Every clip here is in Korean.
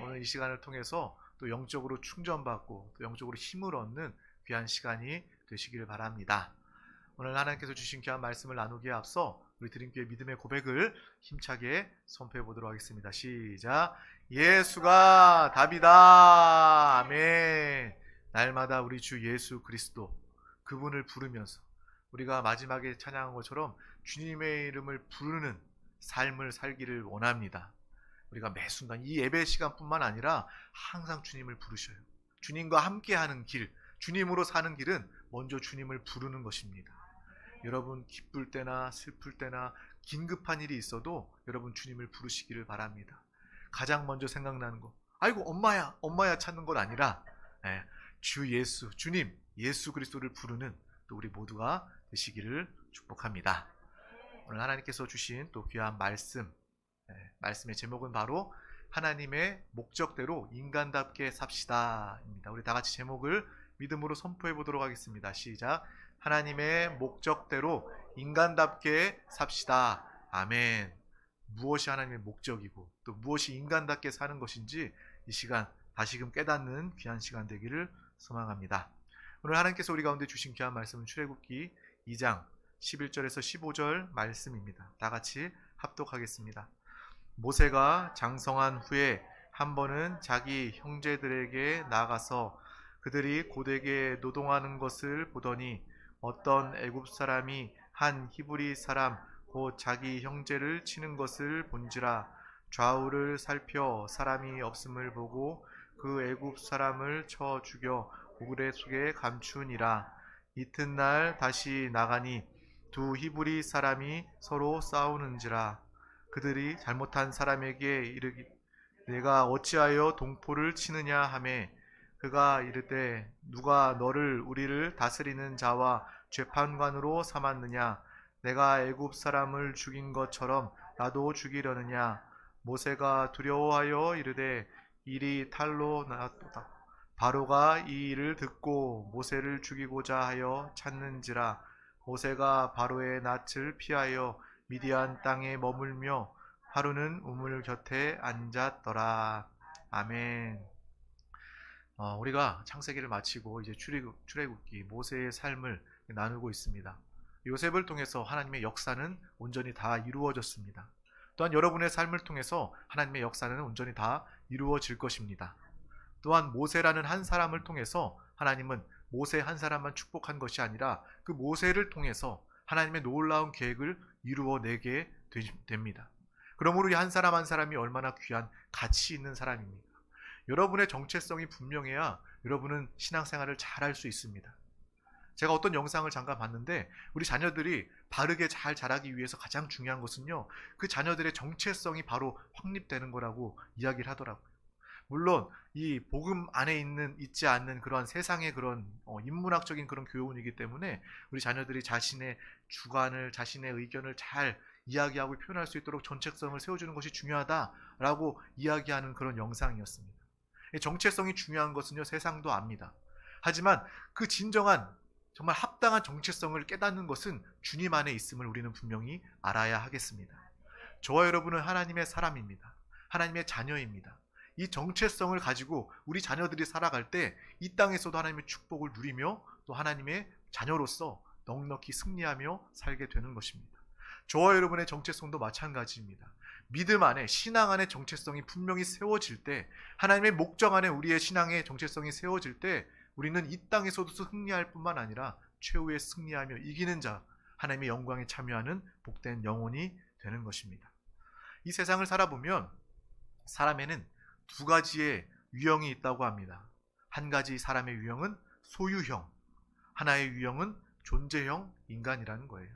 오늘 이 시간을 통해서 또 영적으로 충전받고 또 영적으로 힘을 얻는 귀한 시간이 되시기를 바랍니다. 오늘 하나님께서 주신 귀한 말씀을 나누기에 앞서 우리 드림교회 믿음의 고백을 힘차게 선포해 보도록 하겠습니다. 시작. 예수가 답이다. 아멘. 날마다 우리 주 예수 그리스도 그분을 부르면서 우리가 마지막에 찬양한 것처럼 주님의 이름을 부르는 삶을 살기를 원합니다. 우리가 매 순간 이 예배 시간뿐만 아니라 항상 주님을 부르셔요. 주님과 함께하는 길, 주님으로 사는 길은 먼저 주님을 부르는 것입니다. 여러분 기쁠 때나 슬플 때나 긴급한 일이 있어도 여러분 주님을 부르시기를 바랍니다. 가장 먼저 생각나는 거, 아이고 엄마야 찾는 건 아니라 주 예수, 주님 예수 그리스도를 부르는 또 우리 모두가 되시기를 축복합니다. 오늘 하나님께서 주신 또 귀한 말씀의 제목은 바로 하나님의 목적대로 인간답게 삽시다 입니다. 우리 다 같이 제목을 믿음으로 선포해 보도록 하겠습니다. 시작. 하나님의 목적대로 인간답게 삽시다. 아멘. 무엇이 하나님의 목적이고 또 무엇이 인간답게 사는 것인지 이 시간 다시금 깨닫는 귀한 시간 되기를 소망합니다. 오늘 하나님께서 우리 가운데 주신 귀한 말씀은 출애굽기 2장 11절에서 15절 말씀입니다. 다 같이 합독하겠습니다. 모세가 장성한 후에 한 번은 자기 형제들에게 나가서 그들이 고되게 노동하는 것을 보더니 어떤 애굽 사람이 한 히브리 사람 곧 자기 형제를 치는 것을 본지라. 좌우를 살펴 사람이 없음을 보고 그 애굽 사람을 쳐 죽여 우레 속에 감추니라. 이튿날 다시 나가니 두 히브리 사람이 서로 싸우는지라. 그들이 잘못한 사람에게 이르기 내가 어찌하여 동포를 치느냐 하매 그가 이르되 누가 너를 우리를 다스리는 자와 재판관으로 삼았느냐. 내가 애굽 사람을 죽인 것처럼 나도 죽이려느냐. 모세가 두려워하여 이르되 일이 탈로 나왔도다. 바로가 이 일을 듣고 모세를 죽이고자 하여 찾는지라. 모세가 바로의 낯을 피하여 미디안 땅에 머물며 하루는 우물 곁에 앉았더라. 아멘. 우리가 창세기를 마치고 이제 출애굽기 모세의 삶을 나누고 있습니다. 요셉을 통해서 하나님의 역사는 온전히 다 이루어졌습니다. 또한 여러분의 삶을 통해서 하나님의 역사는 온전히 다 이루어질 것입니다. 또한 모세라는 한 사람을 통해서 하나님은 모세 한 사람만 축복한 것이 아니라 그 모세를 통해서 하나님의 놀라운 계획을 이루어내게 됩니다. 그러므로 이 한 사람 한 사람이 얼마나 귀한 가치 있는 사람입니까? 여러분의 정체성이 분명해야 여러분은 신앙생활을 잘할 수 있습니다. 제가 어떤 영상을 잠깐 봤는데 우리 자녀들이 바르게 잘 자라기 위해서 가장 중요한 것은요, 그 자녀들의 정체성이 바로 확립되는 거라고 이야기를 하더라고요. 물론 이 복음 안에 있지 않는 그런 세상의 그런 인문학적인 그런 교훈이기 때문에 우리 자녀들이 자신의 주관을, 자신의 의견을 잘 이야기하고 표현할 수 있도록 정체성을 세워주는 것이 중요하다라고 이야기하는 그런 영상이었습니다. 정체성이 중요한 것은요, 세상도 압니다. 하지만 그 진정한 정말 합당한 정체성을 깨닫는 것은 주님 안에 있음을 우리는 분명히 알아야 하겠습니다. 저와 여러분은 하나님의 사람입니다. 하나님의 자녀입니다. 이 정체성을 가지고 우리 자녀들이 살아갈 때 이 땅에서도 하나님의 축복을 누리며 또 하나님의 자녀로서 넉넉히 승리하며 살게 되는 것입니다. 저와 여러분의 정체성도 마찬가지입니다. 믿음 안에, 신앙 안에 정체성이 분명히 세워질 때, 하나님의 목적 안에 우리의 신앙의 정체성이 세워질 때 우리는 이 땅에서도 승리할 뿐만 아니라 최후에 승리하며 이기는 자, 하나님의 영광에 참여하는 복된 영혼이 되는 것입니다. 이 세상을 살아보면 사람에는 두 가지의 유형이 있다고 합니다. 한 가지 사람의 유형은 소유형, 하나의 유형은 존재형 인간이라는 거예요.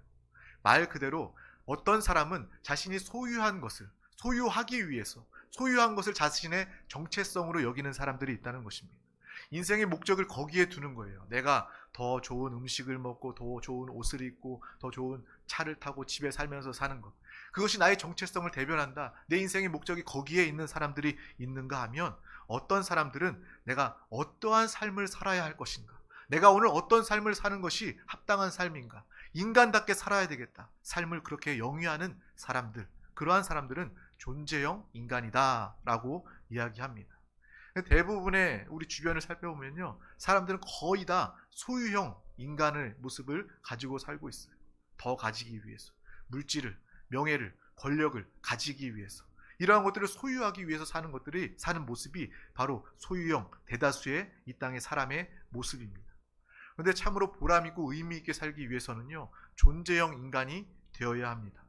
말 그대로 어떤 사람은 자신이 소유한 것을 소유하기 위해서 소유한 것을 자신의 정체성으로 여기는 사람들이 있다는 것입니다. 인생의 목적을 거기에 두는 거예요. 내가 더 좋은 음식을 먹고 더 좋은 옷을 입고 더 좋은 차를 타고 집에 살면서 사는 것, 그것이 나의 정체성을 대변한다. 내 인생의 목적이 거기에 있는 사람들이 있는가 하면, 어떤 사람들은 내가 어떠한 삶을 살아야 할 것인가, 내가 오늘 어떤 삶을 사는 것이 합당한 삶인가, 인간답게 살아야 되겠다, 삶을 그렇게 영위하는 사람들, 그러한 사람들은 존재형 인간이다 라고 이야기합니다. 대부분의 우리 주변을 살펴보면요, 사람들은 거의 다 소유형 인간의 모습을 가지고 살고 있어요. 더 가지기 위해서, 물질을, 명예를, 권력을 가지기 위해서, 이러한 것들을 소유하기 위해서 사는 모습이 바로 소유형 대다수의 이 땅의 사람의 모습입니다. 그런데 참으로 보람있고 의미있게 살기 위해서는요, 존재형 인간이 되어야 합니다.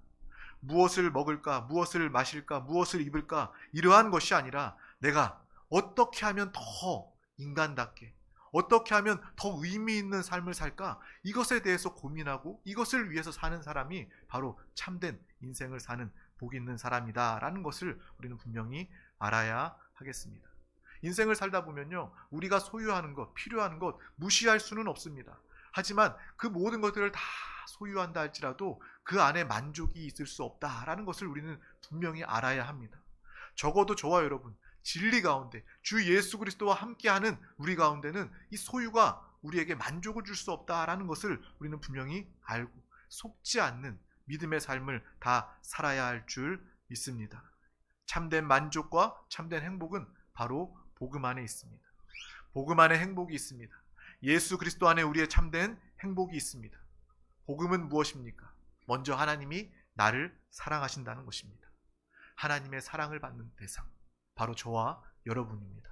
무엇을 먹을까, 무엇을 마실까, 무엇을 입을까, 이러한 것이 아니라 내가 어떻게 하면 더 인간답게, 어떻게 하면 더 의미 있는 삶을 살까, 이것에 대해서 고민하고 이것을 위해서 사는 사람이 바로 참된 인생을 사는 복 있는 사람이다 라는 것을 우리는 분명히 알아야 하겠습니다. 인생을 살다 보면요, 우리가 소유하는 것, 필요한 것 무시할 수는 없습니다. 하지만 그 모든 것들을 다 소유한다 할지라도 그 안에 만족이 있을 수 없다라는 것을 우리는 분명히 알아야 합니다. 적어도 저와 여러분, 진리 가운데 주 예수 그리스도와 함께하는 우리 가운데는 이 소유가 우리에게 만족을 줄 수 없다라는 것을 우리는 분명히 알고 속지 않는 믿음의 삶을 다 살아야 할 줄 믿습니다. 참된 만족과 참된 행복은 바로 복음 안에 있습니다. 복음 안에 행복이 있습니다. 예수 그리스도 안에 우리의 참된 행복이 있습니다. 복음은 무엇입니까? 먼저 하나님이 나를 사랑하신다는 것입니다. 하나님의 사랑을 받는 대상, 바로 저와 여러분입니다.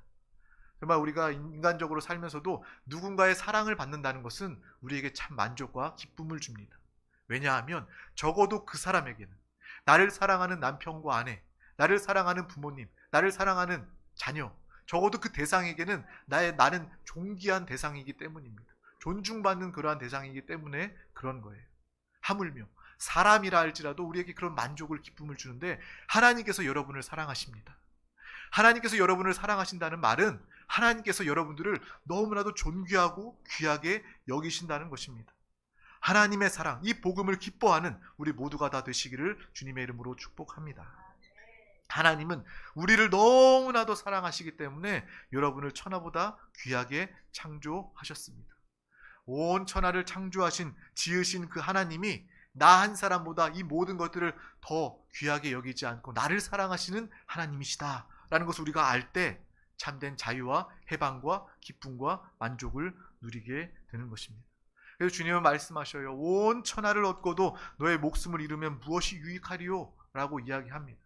정말 우리가 인간적으로 살면서도 누군가의 사랑을 받는다는 것은 우리에게 참 만족과 기쁨을 줍니다. 왜냐하면 적어도 그 사람에게는 나를 사랑하는 남편과 아내, 나를 사랑하는 부모님, 나를 사랑하는 자녀, 적어도 그 대상에게는 나는 존귀한 대상이기 때문입니다. 존중받는 그러한 대상이기 때문에 그런 거예요. 하물며 사람이라 할지라도 우리에게 그런 만족을, 기쁨을 주는데 하나님께서 여러분을 사랑하십니다. 하나님께서 여러분을 사랑하신다는 말은 하나님께서 여러분들을 너무나도 존귀하고 귀하게 여기신다는 것입니다. 하나님의 사랑, 이 복음을 기뻐하는 우리 모두가 다 되시기를 주님의 이름으로 축복합니다. 하나님은 우리를 너무나도 사랑하시기 때문에 여러분을 천하보다 귀하게 창조하셨습니다. 온 천하를 창조하신, 지으신 그 하나님이 나 한 사람보다 이 모든 것들을 더 귀하게 여기지 않고 나를 사랑하시는 하나님이시다 라는 것을 우리가 알 때 참된 자유와 해방과 기쁨과 만족을 누리게 되는 것입니다. 그래서 주님은 말씀하셔요. 온 천하를 얻고도 너의 목숨을 잃으면 무엇이 유익하리요? 라고 이야기합니다.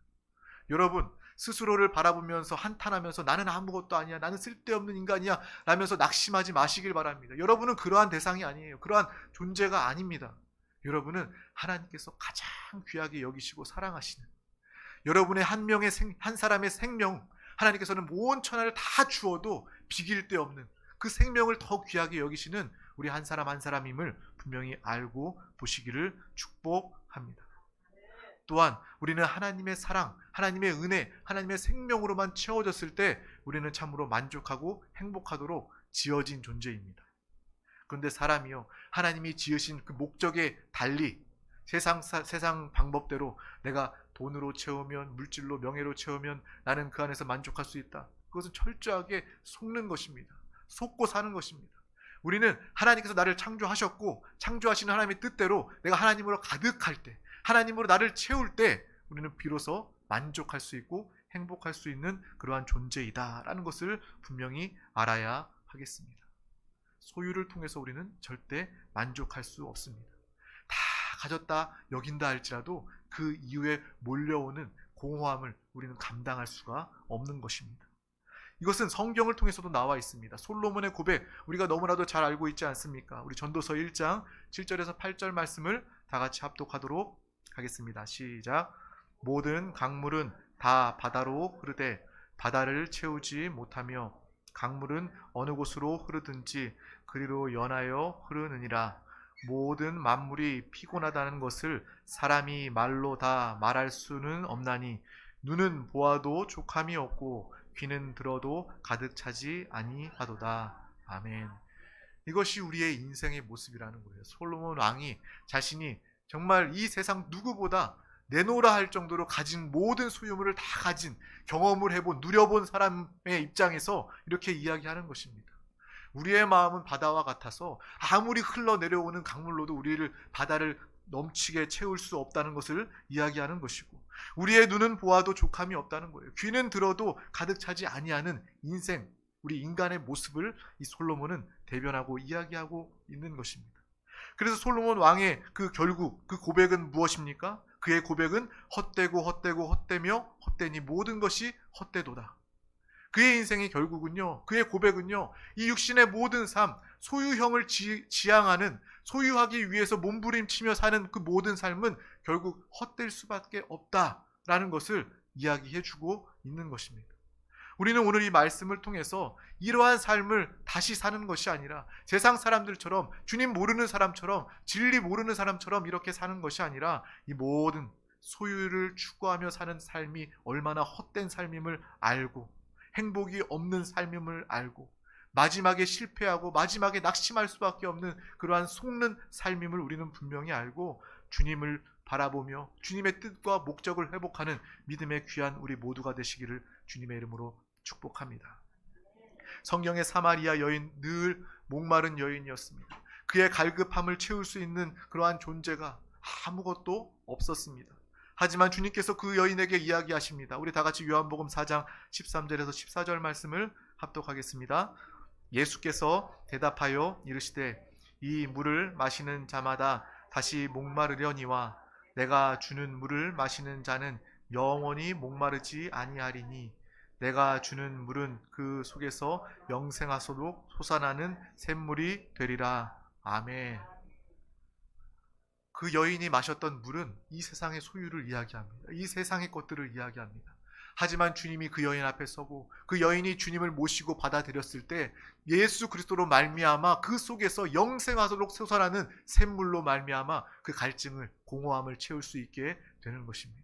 여러분, 스스로를 바라보면서 한탄하면서 나는 아무것도 아니야, 나는 쓸데없는 인간이야 라면서 낙심하지 마시길 바랍니다. 여러분은 그러한 대상이 아니에요. 그러한 존재가 아닙니다. 여러분은 하나님께서 가장 귀하게 여기시고 사랑하시는, 여러분의 한 사람의 생명, 하나님께서는 온 천하를 다 주어도 비길 데 없는 그 생명을 더 귀하게 여기시는 우리 한 사람 한 사람임을 분명히 알고 보시기를 축복합니다. 또한 우리는 하나님의 사랑, 하나님의 은혜, 하나님의 생명으로만 채워졌을 때 우리는 참으로 만족하고 행복하도록 지어진 존재입니다. 그런데 사람이요, 하나님이 지으신 그 목적에 달리 세상 방법대로 내가 돈으로 채우면, 물질로, 명예로 채우면 나는 그 안에서 만족할 수 있다. 그것은 철저하게 속는 것입니다. 속고 사는 것입니다. 우리는 하나님께서 나를 창조하셨고 창조하시는 하나님의 뜻대로 내가 하나님으로 가득할 때, 하나님으로 나를 채울 때 우리는 비로소 만족할 수 있고 행복할 수 있는 그러한 존재이다라는 것을 분명히 알아야 하겠습니다. 소유를 통해서 우리는 절대 만족할 수 없습니다. 다 가졌다 여긴다 할지라도 그 이후에 몰려오는 공허함을 우리는 감당할 수가 없는 것입니다. 이것은 성경을 통해서도 나와 있습니다. 솔로몬의 고백, 우리가 너무나도 잘 알고 있지 않습니까? 우리 전도서 1장 7절에서 8절 말씀을 다 같이 합독하도록 하겠습니다. 시작. 모든 강물은 다 바다로 흐르되 바다를 채우지 못하며 강물은 어느 곳으로 흐르든지 그리로 연하여 흐르느니라. 모든 만물이 피곤하다는 것을 사람이 말로 다 말할 수는 없나니 눈은 보아도 족함이 없고 귀는 들어도 가득 차지 아니하도다. 아멘. 이것이 우리의 인생의 모습이라는 거예요. 솔로몬 왕이 자신이 정말 이 세상 누구보다 내놓으라 할 정도로 가진 모든 소유물을 다 가진, 경험을 해본, 누려본 사람의 입장에서 이렇게 이야기하는 것입니다. 우리의 마음은 바다와 같아서 아무리 흘러내려오는 강물로도 우리를 바다를 넘치게 채울 수 없다는 것을 이야기하는 것이고, 우리의 눈은 보아도 족함이 없다는 거예요. 귀는 들어도 가득 차지 아니하는 인생, 우리 인간의 모습을 이 솔로몬은 대변하고 이야기하고 있는 것입니다. 그래서 솔로몬 왕의 결국 그 고백은 무엇입니까? 그의 고백은 헛되고 헛되고 헛되며 헛되니 모든 것이 헛되도다. 그의 인생이 결국은요, 그의 고백은요, 이 육신의 모든 삶, 소유형을 지향하는, 소유하기 위해서 몸부림치며 사는 그 모든 삶은 결국 헛될 수밖에 없다라는 것을 이야기해주고 있는 것입니다. 우리는 오늘 이 말씀을 통해서 이러한 삶을 다시 사는 것이 아니라 세상 사람들처럼, 주님 모르는 사람처럼, 진리 모르는 사람처럼 이렇게 사는 것이 아니라 이 모든 소유를 추구하며 사는 삶이 얼마나 헛된 삶임을 알고, 행복이 없는 삶임을 알고, 마지막에 실패하고 마지막에 낙심할 수밖에 없는 그러한 속는 삶임을 우리는 분명히 알고, 주님을 바라보며 주님의 뜻과 목적을 회복하는 믿음의 귀한 우리 모두가 되시기를 주님의 이름으로 축복합니다. 성경의 사마리아 여인, 늘 목마른 여인이었습니다. 그의 갈급함을 채울 수 있는 그러한 존재가 아무것도 없었습니다. 하지만 주님께서 그 여인에게 이야기하십니다. 우리 다 같이 요한복음 4장 13절에서 14절 말씀을 합독하겠습니다. 예수께서 대답하여 이르시되 이 물을 마시는 자마다 다시 목마르려니와 내가 주는 물을 마시는 자는 영원히 목마르지 아니하리니 내가 주는 물은 그 속에서 영생하도록 솟아나는 샘물이 되리라. 아멘. 그 여인이 마셨던 물은 이 세상의 소유를 이야기합니다. 이 세상의 것들을 이야기합니다. 하지만 주님이 그 여인 앞에 서고 그 여인이 주님을 모시고 받아들였을 때 예수 그리스도로 말미암아 그 속에서 영생하도록 솟아나는 샘물로 말미암아 그 갈증을, 공허함을 채울 수 있게 되는 것입니다.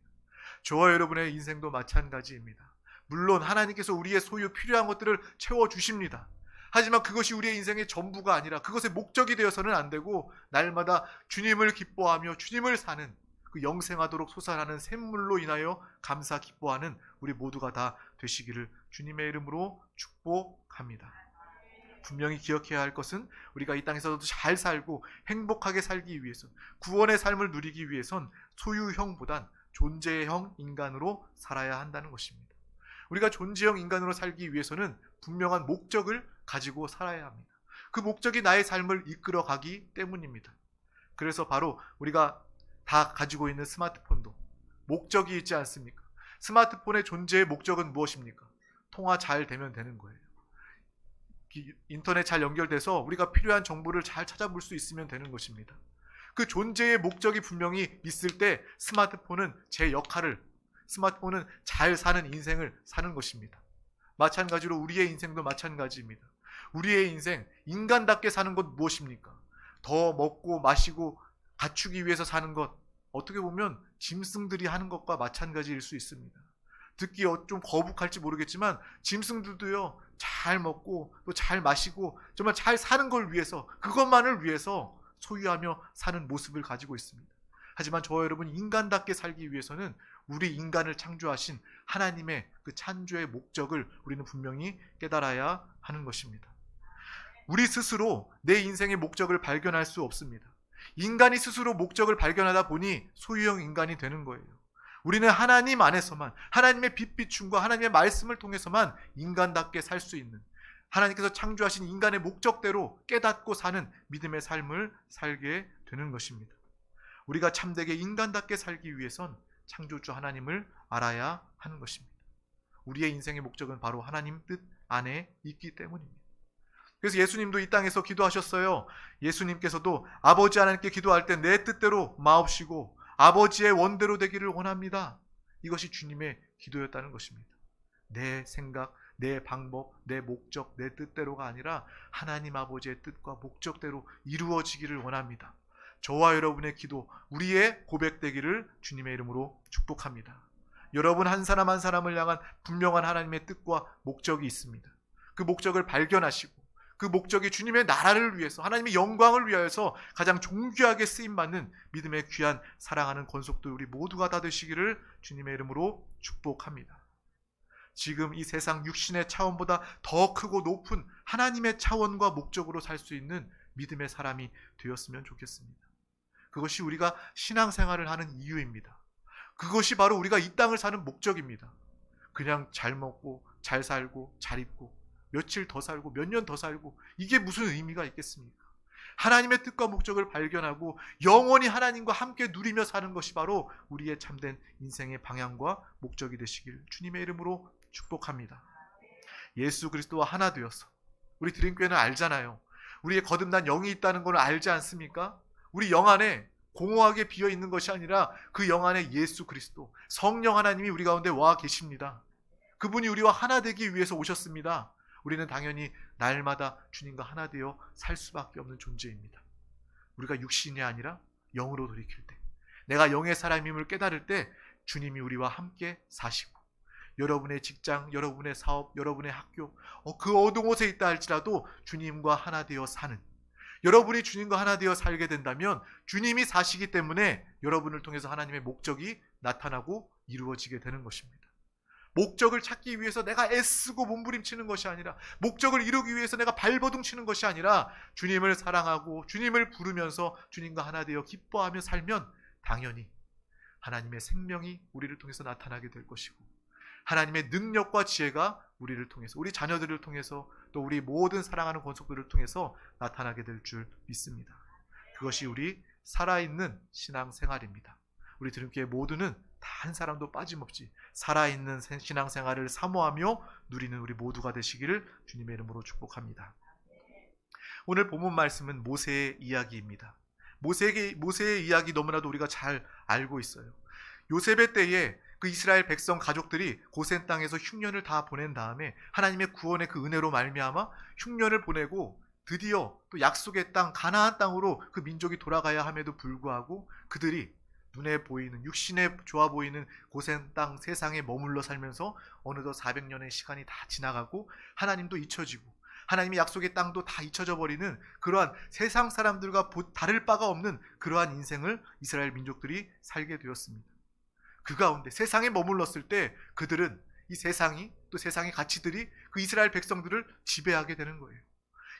저와 여러분의 인생도 마찬가지입니다. 물론 하나님께서 우리의 소유 필요한 것들을 채워주십니다. 하지만 그것이 우리의 인생의 전부가 아니라 그것의 목적이 되어서는 안 되고, 날마다 주님을 기뻐하며 주님을 사는 그 영생하도록 솟아나는 샘물로 인하여 감사 기뻐하는 우리 모두가 다 되시기를 주님의 이름으로 축복합니다. 분명히 기억해야 할 것은 우리가 이 땅에서도 잘 살고 행복하게 살기 위해선, 구원의 삶을 누리기 위해선 소유형보단 존재형 인간으로 살아야 한다는 것입니다. 우리가 존재형 인간으로 살기 위해서는 분명한 목적을 가지고 살아야 합니다. 그 목적이 나의 삶을 이끌어 가기 때문입니다. 그래서 바로 우리가 다 가지고 있는 스마트폰도 목적이 있지 않습니까? 스마트폰의 존재의 목적은 무엇입니까? 통화 잘 되면 되는 거예요. 인터넷 잘 연결돼서 우리가 필요한 정보를 잘 찾아볼 수 있으면 되는 것입니다. 그 존재의 목적이 분명히 있을 때 스마트폰은 스마트폰은 잘 사는 인생을 사는 것입니다. 마찬가지로 우리의 인생도 마찬가지입니다. 우리의 인생, 인간답게 사는 것 무엇입니까? 더 먹고 마시고 갖추기 위해서 사는 것, 어떻게 보면 짐승들이 하는 것과 마찬가지일 수 있습니다. 듣기 좀 거북할지 모르겠지만 짐승들도요, 잘 먹고 또 잘 마시고 정말 잘 사는 걸 위해서, 그것만을 위해서 소유하며 사는 모습을 가지고 있습니다. 하지만 저와 여러분, 인간답게 살기 위해서는 우리 인간을 창조하신 하나님의 그 창조의 목적을 우리는 분명히 깨달아야 하는 것입니다. 우리 스스로 내 인생의 목적을 발견할 수 없습니다. 인간이 스스로 목적을 발견하다 보니 소유형 인간이 되는 거예요. 우리는 하나님 안에서만, 하나님의 빛비춤과 하나님의 말씀을 통해서만 인간답게 살 수 있는, 하나님께서 창조하신 인간의 목적대로 깨닫고 사는 믿음의 삶을 살게 되는 것입니다. 우리가 참되게 인간답게 살기 위해선 창조주 하나님을 알아야 하는 것입니다. 우리의 인생의 목적은 바로 하나님 뜻 안에 있기 때문입니다. 그래서 예수님도 이 땅에서 기도하셨어요. 예수님께서도 아버지 하나님께 기도할 때 내 뜻대로 마옵시고 아버지의 원대로 되기를 원합니다. 이것이 주님의 기도였다는 것입니다. 내 생각, 내 방법, 내 목적, 내 뜻대로가 아니라 하나님 아버지의 뜻과 목적대로 이루어지기를 원합니다. 저와 여러분의 기도, 우리의 고백되기를 주님의 이름으로 축복합니다. 여러분 한 사람 한 사람을 향한 분명한 하나님의 뜻과 목적이 있습니다. 그 목적을 발견하시고 그 목적이 주님의 나라를 위해서, 하나님의 영광을 위하여서 가장 존귀하게 쓰임받는 믿음의 귀한 사랑하는 권속들 우리 모두가 다 되시기를 주님의 이름으로 축복합니다. 지금 이 세상 육신의 차원보다 더 크고 높은 하나님의 차원과 목적으로 살 수 있는 믿음의 사람이 되었으면 좋겠습니다. 그것이 우리가 신앙생활을 하는 이유입니다. 그것이 바로 우리가 이 땅을 사는 목적입니다. 그냥 잘 먹고 잘 살고 잘 입고 며칠 더 살고 몇 년 더 살고 이게 무슨 의미가 있겠습니까? 하나님의 뜻과 목적을 발견하고 영원히 하나님과 함께 누리며 사는 것이 바로 우리의 참된 인생의 방향과 목적이 되시길 주님의 이름으로 축복합니다. 예수 그리스도와 하나 되어서 우리 드림교회는 알잖아요. 우리의 거듭난 영이 있다는 걸 알지 않습니까? 우리 영 안에 공허하게 비어 있는 것이 아니라 그 영 안에 예수 그리스도 성령 하나님이 우리 가운데 와 계십니다. 그분이 우리와 하나 되기 위해서 오셨습니다. 우리는 당연히 날마다 주님과 하나 되어 살 수밖에 없는 존재입니다. 우리가 육신이 아니라 영으로 돌이킬 때, 내가 영의 사람임을 깨달을 때 주님이 우리와 함께 사시고, 여러분의 직장, 여러분의 사업, 여러분의 학교, 그 어두운 곳에 있다 할지라도 주님과 하나 되어 사는, 여러분이 주님과 하나 되어 살게 된다면 주님이 사시기 때문에 여러분을 통해서 하나님의 목적이 나타나고 이루어지게 되는 것입니다. 목적을 찾기 위해서 내가 애쓰고 몸부림치는 것이 아니라, 목적을 이루기 위해서 내가 발버둥치는 것이 아니라 주님을 사랑하고 주님을 부르면서 주님과 하나 되어 기뻐하며 살면 당연히 하나님의 생명이 우리를 통해서 나타나게 될 것이고, 하나님의 능력과 지혜가 우리를 통해서, 우리 자녀들을 통해서, 또 우리 모든 사랑하는 권속들을 통해서 나타나게 될 줄 믿습니다. 그것이 우리 살아있는 신앙생활입니다. 우리 드림교회 모두는 다 한 사람도 빠짐없이 살아있는 신앙생활을 사모하며 누리는 우리 모두가 되시기를 주님의 이름으로 축복합니다. 오늘 본문 말씀은 모세의 이야기입니다. 모세의 이야기 너무나도 우리가 잘 알고 있어요. 요셉의 때에 그 이스라엘 백성 가족들이 고센 땅에서 흉년을 다 보낸 다음에 하나님의 구원의 그 은혜로 말미암아 흉년을 보내고 드디어 또 약속의 땅 가나안 땅으로 그 민족이 돌아가야 함에도 불구하고 그들이 눈에 보이는, 육신에 좋아 보이는 고센 땅 세상에 머물러 살면서 어느덧 400년의 시간이 다 지나가고 하나님도 잊혀지고 하나님의 약속의 땅도 다 잊혀져 버리는 그러한 세상 사람들과 다를 바가 없는 그러한 인생을 이스라엘 민족들이 살게 되었습니다. 그 가운데 세상에 머물렀을 때 그들은 이 세상이, 또 세상의 가치들이 그 이스라엘 백성들을 지배하게 되는 거예요.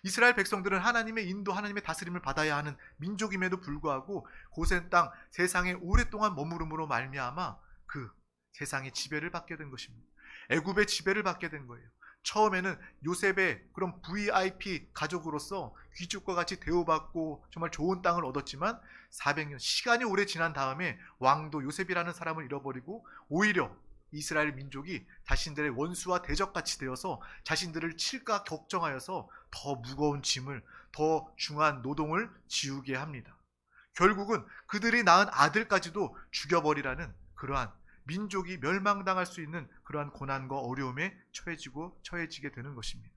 이스라엘 백성들은 하나님의 인도, 하나님의 다스림을 받아야 하는 민족임에도 불구하고 고센 땅 세상에 오랫동안 머무름으로 말미암아 그 세상의 지배를 받게 된 것입니다. 애굽의 지배를 받게 된 거예요. 처음에는 요셉의 그런 VIP 가족으로서 귀족과 같이 대우받고 정말 좋은 땅을 얻었지만 400년 시간이 오래 지난 다음에 왕도 요셉이라는 사람을 잃어버리고 오히려 이스라엘 민족이 자신들의 원수와 대적같이 되어서 자신들을 칠까 걱정하여서 더 무거운 짐을, 더 중한 노동을 지우게 합니다. 결국은 그들이 낳은 아들까지도 죽여버리라는 그러한 민족이 멸망당할 수 있는 그러한 고난과 어려움에 처해지게 되는 것입니다.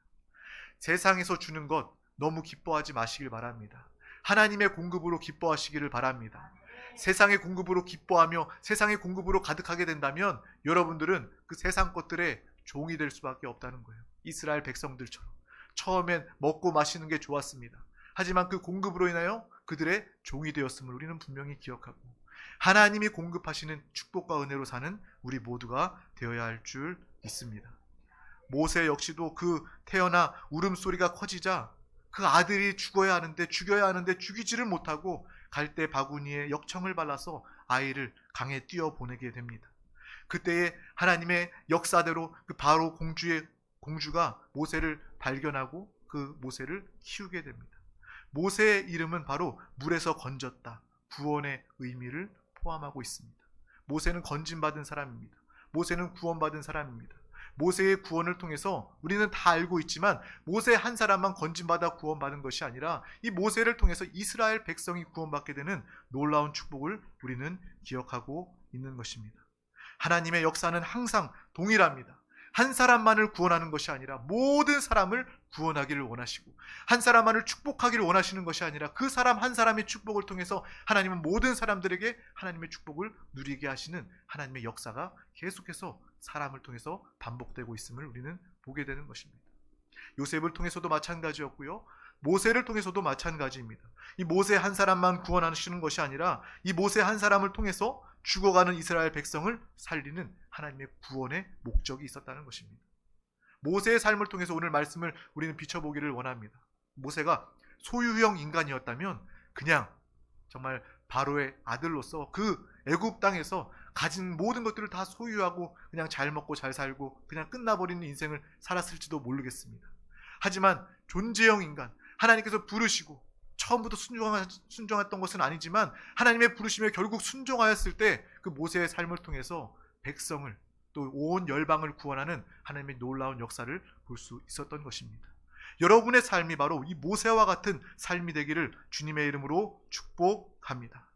세상에서 주는 것 너무 기뻐하지 마시길 바랍니다. 하나님의 공급으로 기뻐하시기를 바랍니다. 세상의 공급으로 기뻐하며 세상의 공급으로 가득하게 된다면 여러분들은 그 세상 것들의 종이 될 수밖에 없다는 거예요. 이스라엘 백성들처럼 처음엔 먹고 마시는 게 좋았습니다. 하지만 그 공급으로 인하여 그들의 종이 되었음을 우리는 분명히 기억하고 하나님이 공급하시는 축복과 은혜로 사는 우리 모두가 되어야 할 줄 믿습니다. 모세 역시도 그 태어나 울음소리가 커지자 그 아들이 죽어야 하는데 죽이지를 못하고 갈대 바구니에 역청을 발라서 아이를 강에 뛰어보내게 됩니다. 그때에 하나님의 역사대로 그 바로 공주가 모세를 발견하고 그 모세를 키우게 됩니다. 모세의 이름은 바로 물에서 건졌다, 구원의 의미를 포함하고 있습니다. 모세는 건진받은 사람입니다. 모세는 구원받은 사람입니다. 모세의 구원을 통해서 우리는 다 알고 있지만 모세 한 사람만 건진받아 구원받은 것이 아니라 이 모세를 통해서 이스라엘 백성이 구원받게 되는 놀라운 축복을 우리는 기억하고 있는 것입니다. 하나님의 역사는 항상 동일합니다. 한 사람만을 구원하는 것이 아니라 모든 사람을 구원하기를 원하시고 한 사람만을 축복하기를 원하시는 것이 아니라 그 사람 한 사람의 축복을 통해서 하나님은 모든 사람들에게 하나님의 축복을 누리게 하시는 하나님의 역사가 계속해서 사람을 통해서 반복되고 있음을 우리는 보게 되는 것입니다. 요셉을 통해서도 마찬가지였고요. 모세를 통해서도 마찬가지입니다. 이 모세 한 사람만 구원하시는 것이 아니라 이 모세 한 사람을 통해서 죽어가는 이스라엘 백성을 살리는 하나님의 구원의 목적이 있었다는 것입니다. 모세의 삶을 통해서 오늘 말씀을 우리는 비춰보기를 원합니다. 모세가 소유형 인간이었다면 그냥 정말 바로의 아들로서 그 애굽 땅에서 가진 모든 것들을 다 소유하고 그냥 잘 먹고 잘 살고 그냥 끝나버리는 인생을 살았을지도 모르겠습니다. 하지만 존재형 인간, 하나님께서 부르시고 처음부터 순종했던 것은 아니지만 하나님의 부르심에 결국 순종하였을 때 그 모세의 삶을 통해서 백성을 또 온 열방을 구원하는 하나님의 놀라운 역사를 볼 수 있었던 것입니다. 여러분의 삶이 바로 이 모세와 같은 삶이 되기를 주님의 이름으로 축복합니다.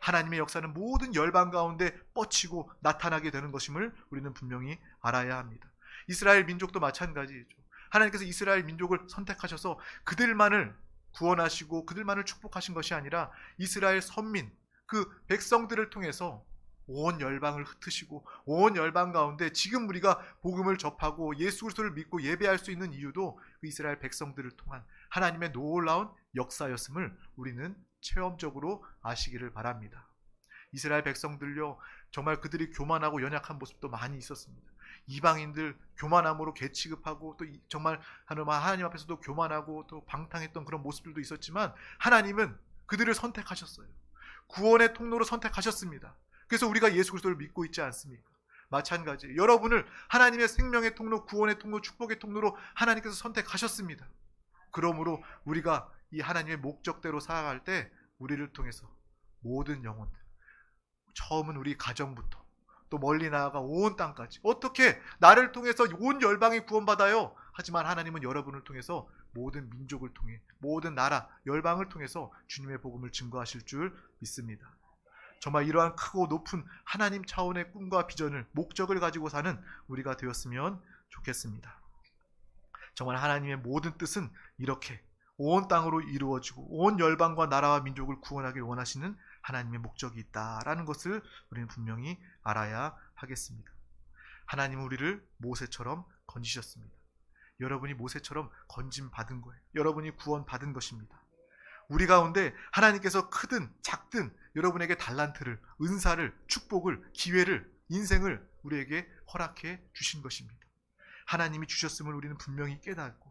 하나님의 역사는 모든 열방 가운데 뻗치고 나타나게 되는 것임을 우리는 분명히 알아야 합니다. 이스라엘 민족도 마찬가지죠. 하나님께서 이스라엘 민족을 선택하셔서 그들만을 구원하시고 그들만을 축복하신 것이 아니라 이스라엘 선민, 그 백성들을 통해서 온 열방을 흩으시고 온 열방 가운데 지금 우리가 복음을 접하고 예수 그리스도를 믿고 예배할 수 있는 이유도 그 이스라엘 백성들을 통한 하나님의 놀라운 역사였음을 우리는 체험적으로 아시기를 바랍니다. 이스라엘 백성들요, 정말 그들이 교만하고 연약한 모습도 많이 있었습니다. 이방인들 교만함으로 개취급하고 또 정말 하나님 앞에서도 교만하고 또 방탕했던 그런 모습들도 있었지만 하나님은 그들을 선택하셨어요. 구원의 통로로 선택하셨습니다. 그래서 우리가 예수 그리스도를 믿고 있지 않습니까? 마찬가지 여러분을 하나님의 생명의 통로, 구원의 통로, 축복의 통로로 하나님께서 선택하셨습니다. 그러므로 우리가 이 하나님의 목적대로 살아갈 때 우리를 통해서 모든 영혼들, 처음은 우리 가정부터 또 멀리 나아가 온 땅까지 어떻게 나를 통해서 온 열방이 구원받아요. 하지만 하나님은 여러분을 통해서 모든 민족을 통해 모든 나라, 열방을 통해서 주님의 복음을 증거하실 줄 믿습니다. 정말 이러한 크고 높은 하나님 차원의 꿈과 비전을, 목적을 가지고 사는 우리가 되었으면 좋겠습니다. 정말 하나님의 모든 뜻은 이렇게 온 땅으로 이루어지고 온 열방과 나라와 민족을 구원하길 원하시는 하나님의 목적이 있다라는 것을 우리는 분명히 알아야 하겠습니다. 하나님은 우리를 모세처럼 건지셨습니다. 여러분이 모세처럼 건짐 받은 거예요. 여러분이 구원 받은 것입니다. 우리 가운데 하나님께서 크든 작든 여러분에게 달란트를, 은사를, 축복을, 기회를, 인생을 우리에게 허락해 주신 것입니다. 하나님이 주셨음을 우리는 분명히 깨닫고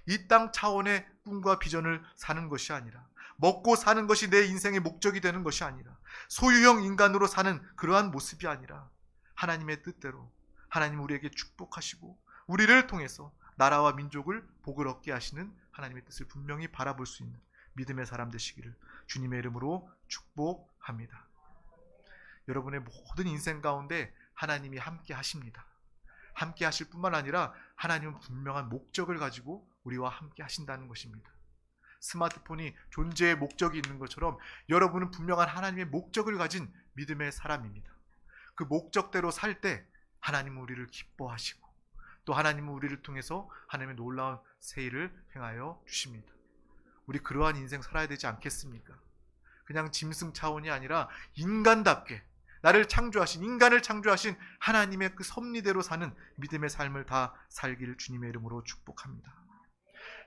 이 땅 차원의 꿈과 비전을 사는 것이 아니라, 먹고 사는 것이 내 인생의 목적이 되는 것이 아니라, 소유형 인간으로 사는 그러한 모습이 아니라 하나님의 뜻대로 하나님 우리에게 축복하시고 우리를 통해서 나라와 민족을 복을 얻게 하시는 하나님의 뜻을 분명히 바라볼 수 있는 믿음의 사람 되시기를 주님의 이름으로 축복합니다. 여러분의 모든 인생 가운데 하나님이 함께 하십니다. 함께 하실 뿐만 아니라 하나님은 분명한 목적을 가지고 우리와 함께 하신다는 것입니다. 스마트폰이 존재의 목적이 있는 것처럼 여러분은 분명한 하나님의 목적을 가진 믿음의 사람입니다. 그 목적대로 살 때 하나님은 우리를 기뻐하시고 또 하나님은 우리를 통해서 하나님의 놀라운 새 일을 행하여 주십니다. 우리 그러한 인생 살아야 되지 않겠습니까? 그냥 짐승 차원이 아니라 인간답게 나를 창조하신, 인간을 창조하신 하나님의 그 섭리대로 사는 믿음의 삶을 다 살기를 주님의 이름으로 축복합니다.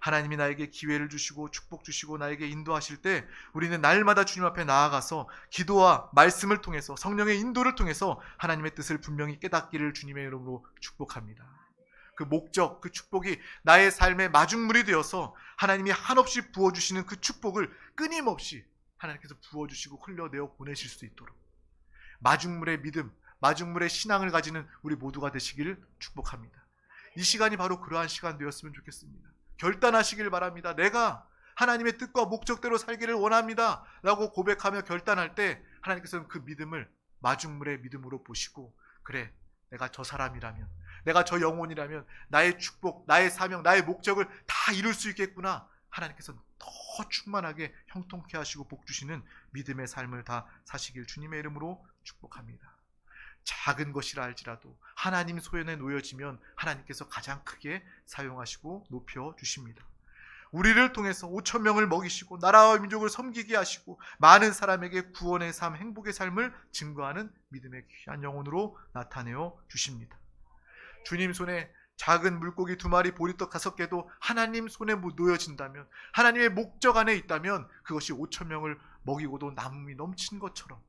하나님이 나에게 기회를 주시고 축복 주시고 나에게 인도하실 때 우리는 날마다 주님 앞에 나아가서 기도와 말씀을 통해서 성령의 인도를 통해서 하나님의 뜻을 분명히 깨닫기를 주님의 이름으로 축복합니다. 그 목적, 그 축복이 나의 삶의 마중물이 되어서 하나님이 한없이 부어주시는 그 축복을 끊임없이 하나님께서 부어주시고 흘려내어 보내실 수 있도록 마중물의 믿음, 마중물의 신앙을 가지는 우리 모두가 되시기를 축복합니다. 이 시간이 바로 그러한 시간 되었으면 좋겠습니다. 결단하시길 바랍니다. 내가 하나님의 뜻과 목적대로 살기를 원합니다 라고 고백하며 결단할 때 하나님께서는 그 믿음을 마중물의 믿음으로 보시고, 그래, 내가 저 사람이라면, 내가 저 영혼이라면 나의 축복, 나의 사명, 나의 목적을 다 이룰 수 있겠구나. 하나님께서는 더 충만하게 형통케 하시고 복 주시는 믿음의 삶을 다 사시길 주님의 이름으로 축복합니다. 작은 것이라 할지라도 하나님 소연에 놓여지면 하나님께서 가장 크게 사용하시고 높여 주십니다. 우리를 통해서 5천 명을 먹이시고 나라와 민족을 섬기게 하시고 많은 사람에게 구원의 삶, 행복의 삶을 증거하는 믿음의 귀한 영혼으로 나타내어 주십니다. 주님 손에 작은 물고기 2마리, 보리떡 5개도 하나님 손에 놓여진다면, 하나님의 목적 안에 있다면 그것이 5천 명을 먹이고도 남음이 넘친 것처럼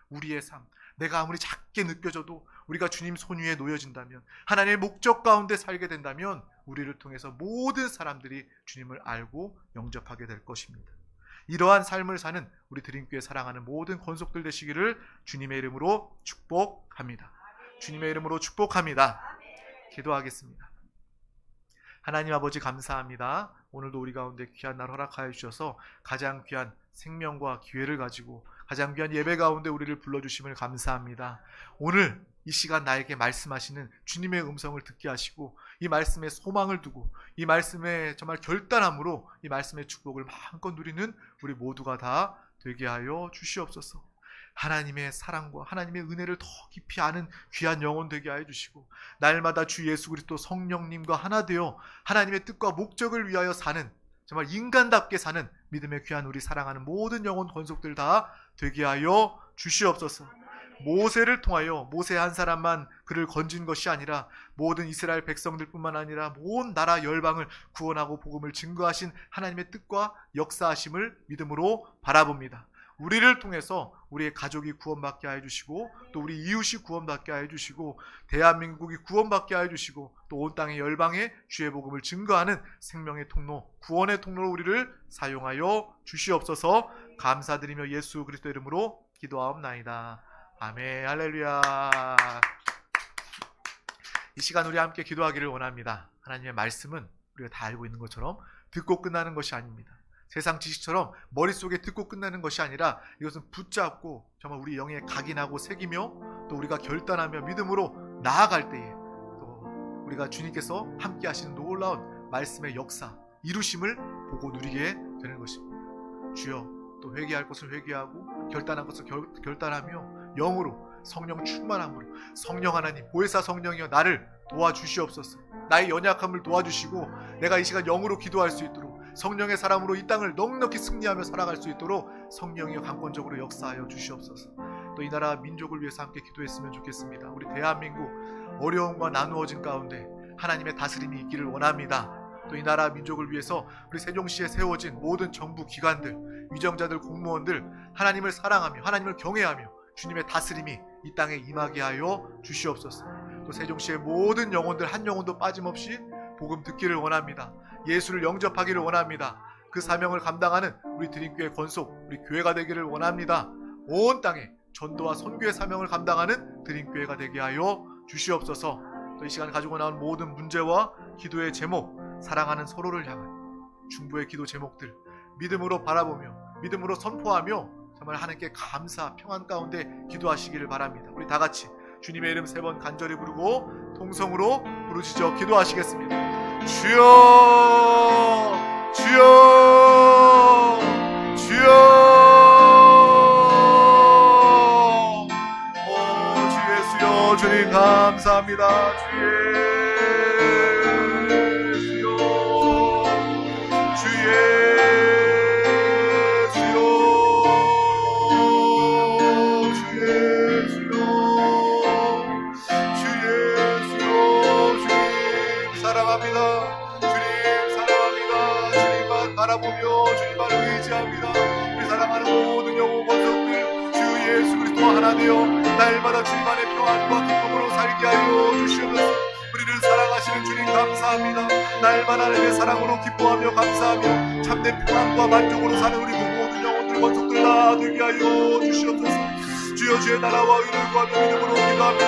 우리의 삶, 내가 아무리 작게 느껴져도 우리가 주님 손 위에 놓여진다면, 하나님의 목적 가운데 살게 된다면 우리를 통해서 모든 사람들이 주님을 알고 영접하게 될 것입니다. 이러한 삶을 사는 우리 드림교회 사랑하는 모든 권속들 되시기를 주님의 이름으로 축복합니다. 주님의 이름으로 축복합니다. 기도하겠습니다. 하나님 아버지 감사합니다. 오늘도 우리 가운데 귀한 날 허락하여 주셔서 가장 귀한 생명과 기회를 가지고 가장 귀한 예배 가운데 우리를 불러주심을 감사합니다. 오늘 이 시간 나에게 말씀하시는 주님의 음성을 듣게 하시고 이 말씀에 소망을 두고 이 말씀에 정말 결단함으로 이 말씀의 축복을 마음껏 누리는 우리 모두가 다 되게 하여 주시옵소서. 하나님의 사랑과 하나님의 은혜를 더 깊이 아는 귀한 영혼 되게 하여 주시고 날마다 주 예수 그리스도 성령님과 하나 되어 하나님의 뜻과 목적을 위하여 사는 정말 인간답게 사는 믿음의 귀한 우리 사랑하는 모든 영혼 권속들 다 되게 하여 주시옵소서. 모세를 통하여 모세 한 사람만 그를 건진 것이 아니라 모든 이스라엘 백성들뿐만 아니라 온 나라 열방을 구원하고 복음을 증거하신 하나님의 뜻과 역사하심을 믿음으로 바라봅니다. 우리를 통해서 우리의 가족이 구원받게 하여 주시고 또 우리 이웃이 구원받게 하여 주시고 대한민국이 구원받게 하여 주시고 또 온 땅의 열방에 주의 복음을 증거하는 생명의 통로, 구원의 통로로 우리를 사용하여 주시옵소서. 감사드리며 예수 그리스도 이름으로 기도하옵나이다. 아멘. 할렐루야. 이 시간 우리 함께 기도하기를 원합니다. 하나님의 말씀은 우리가 다 알고 있는 것처럼 듣고 끝나는 것이 아닙니다. 세상 지식처럼 머릿속에 듣고 끝나는 것이 아니라 이것은 붙잡고 정말 우리 영에 각인하고 새기며 또 우리가 결단하며 믿음으로 나아갈 때에 또 우리가 주님께서 함께 하시는 놀라운 말씀의 역사, 이루심을 보고 누리게 되는 것입니다. 주여, 또 회개할 것을 회개하고 결단한 것을 결단하며 영으로 성령 충만함으로 성령 하나님, 보혜사 성령이여 나를 도와주시옵소서. 나의 연약함을 도와주시고 내가 이 시간 영으로 기도할 수 있도록 성령의 사람으로 이 땅을 넉넉히 승리하며 살아갈 수 있도록 성령이여 강권적으로 역사하여 주시옵소서. 또 이 나라 민족을 위해서 함께 기도했으면 좋겠습니다. 우리 대한민국 어려움과 나누어진 가운데 하나님의 다스림이 있기를 원합니다. 또 이 나라 민족을 위해서 우리 세종시에 세워진 모든 정부 기관들, 위정자들, 공무원들 하나님을 사랑하며 하나님을 경외하며 주님의 다스림이 이 땅에 임하게 하여 주시옵소서. 또 세종시의 모든 영혼들 한 영혼도 빠짐없이 복음 듣기를 원합니다. 예수를 영접하기를 원합니다. 그 사명을 감당하는 우리 드림교회 권속, 우리 교회가 되기를 원합니다. 온 땅에 전도와 선교의 사명을 감당하는 드림교회가 되게 하여 주시옵소서. 또 이 시간 가지고 나온 모든 문제와 기도의 제목, 사랑하는 서로를 향한 중보의 기도 제목들 믿음으로 바라보며 믿음으로 선포하며 정말 하나님께 감사, 평안 가운데 기도하시기를 바랍니다. 우리 다 같이 주님의 이름 3번 간절히 부르고 통성으로 부르짖어 기도하시겠습니다. 주여, 주여, 주여. 오 주 예수여, 주님 감사합니다. 주 예수여, 주 예수여, 주 예수여, 주 예수여. 주님 사랑합니다. 주님 사랑합니다. 주님만 바라보며 주님만 의지합니다. 우리 사랑하는 모든 영혼 권속들 주 예수 그리스도 하나 되어 날마다 주님만의 평안과 기쁨으로 살게 하여 주시옵소서. 우리를 사랑하시는 주님 감사합니다. 날마다 내 사랑으로 기뻐하며 감사하며 참된 평안과 만족으로 사는 우리 모든 영혼들 권속들 다 되게 하여 주시옵소서. 주여, 주의 나라와 의를 구하며 믿음으로 기도하며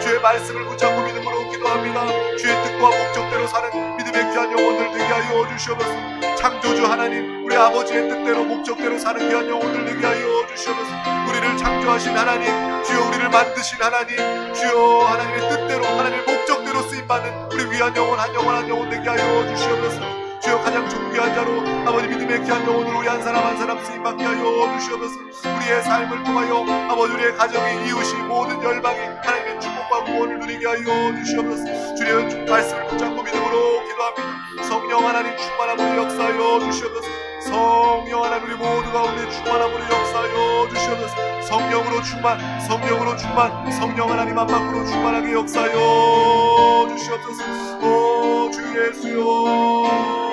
주의 말씀을 붙잡고 믿음으로 기도합니다. 주의 뜻과 목적대로 사는 믿음의 귀한 영혼들 되게 하여 주시옵소서. 창조주 하나님, 우리 아버지의 뜻대로 목적대로 사는 귀한 영혼들 되게 하여 주시옵소서. 우리를 창조하신 하나님, 주여 우리를 만드신 하나님, 주여 하나님의 뜻대로 하나님의 목적대로 쓰임받는 우리 귀한 영혼 한 영혼 한 영혼 되게 하여 주시옵소서. 주여 가장 존귀한 자로 아버지 믿음의 귀한 영혼으로 우리 한 사람 한 사람 쓰임받게 하여 주시옵소서. 우리의 삶을 통하여 아버지 우리의 가정이 이웃이 모든 열방이 하나님의 축복과 구원을 누리게 하여 주시옵소서. 주의 말씀을 붙잡고 믿음으로 기도합니다. 성령 하나님 충만함으로 역사하여 주시옵소서. 성령 하나님 우리 모두 가운데 충만함으로 역사하여 주시옵소서. 성령으로 충만, 성령으로 충만, 성령 하나님 한 밖으로 충만하게 역사하여 주시옵소서. 오 주 예수여,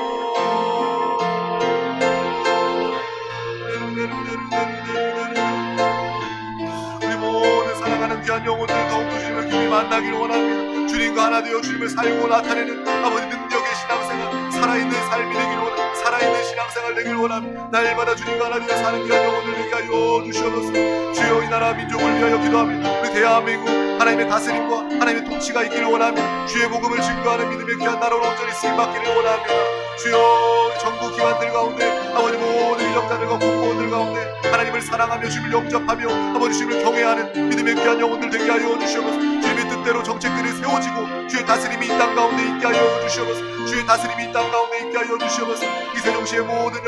우리 모든 사랑하는 귀한 영혼들 더욱더 주님을 깊이 만나기를 원합니다. 주님과 하나 되어 주님을 살고 나타내는 아버지 능력의 신앙생활, 살아있는 삶이 되기를 원합니다. 살아있는 신앙 일상생활 되길 원합니다. 날마다 주님과 하나 되어 사는 귀한 영혼들 되게 하여 주시옵소서. 주여 이 나라 민족을 위하여 기도합니다. 우리 대한민국 하나님의 다스림과 하나님의 통치가 있기를 원합니다. 주의 복음을 증거하는 믿음의 귀한 나라로 온전히 쓰임받기를 원합니다. 주여 정부 기관들 가운데 아버지 모든 인력자들과 공무원들 가운데 하나님을 사랑하며 주님을 영접하며 아버지 주님을 경외하는 믿음의 귀한 영혼들 되게 하여 주시옵소서. 주님의 뜻대로 정책들이 세워지고 주의 다스림이 이 땅 가운데 있게 하여 주시옵소서. 주의 다스림이 이 땅 가운데 있게 하여 주시옵소서. 이세종시의 모든